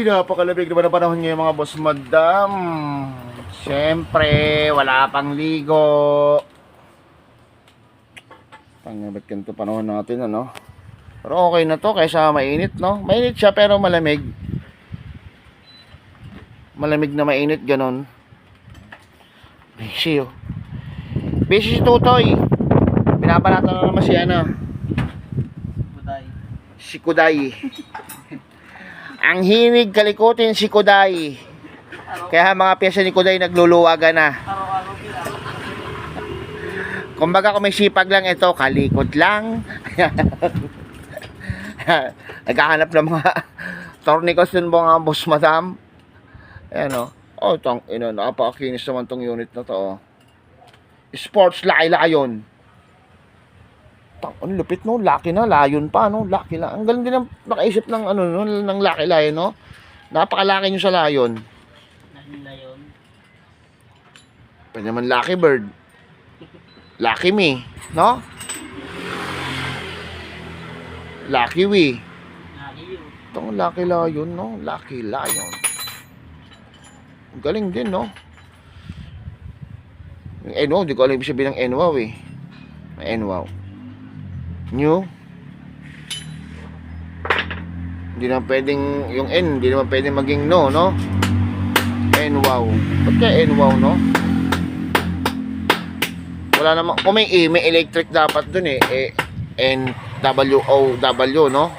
Ay, napakalamig naman ang panahon ngayon mga boss madam. Siyempre, wala pang ligo. Ba't ganito panahon natin, ano? Pero okay na to kaysa mainit, no? Mainit siya pero malamig. Malamig na mainit, ganon. Busy, oh. Busy si Tutoy. Binabalatan na naman si ano. Kuday. Si Kuday. Ang hinig kalikutin si Kuday. Kaya mga pyesa ni Kuday nagluluwaga na. Araw-araw pila. Kumbaga kung may sipag lang ito, kalikot lang. Naghahanap ng mga tornicos dun mga boss madam. Ayan o. Oh, tang ina, napakakinis naman tong unit na to. Oh. Sports laki-layon. Tang, ang lupit no, laki na, layon pa no, laki lang. Ang galing din ng nakaisip ng ano no, ng laki-layon no. Napakalaki nyo sa layon. Layon. Pwede naman Lucky Bird. Lucky Me, no? Lucky We. Layo. Itong Lucky Lion, no? Lucky Lion. Ang galing din, no? Yung NWOW, di ko alam ibig sabihin ng NWOW eh. May NWOW. New. Hindi naman pwedeng, yung N, hindi naman pwedeng maging no, no? NWOW. Ba't kaya NWOW, no? Wala naman, kung may E, may electric dapat dun eh. NWOW, no?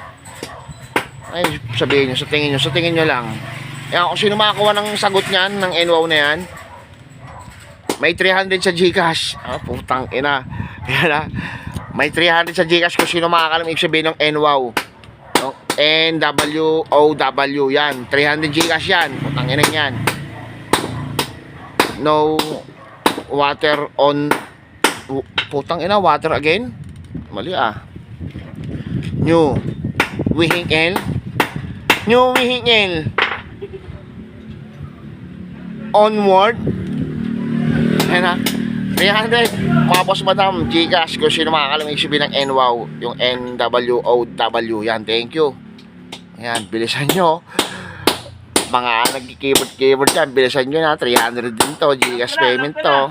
Ay, sabihin nyo, sa tingin nyo lang. Yan, kung sino makakuha ng sagot niyan, ng NWOW na yan, may 300 sa Gcash. Ah, putang ina. Yan ah. May 300 sa Gcash kung sino makakalam ibig sabihin ng NWOW. No? NWOW, yan. 300 Gcash yan. Putang ina yan. No water on. Putang ina, water again? Mali ah. New Wihingel. New Wihingel. Onward. Ayan ha. 300. Mga boss madam, Gcash kung sino makakalam ibig sabihin ng NWOW. Yung NWOW. Yan, thank you. Ayan, bilisan nyo. Mga nag-keyboard dyan, bilisan nyo na. 300 din to. Gcash payment to.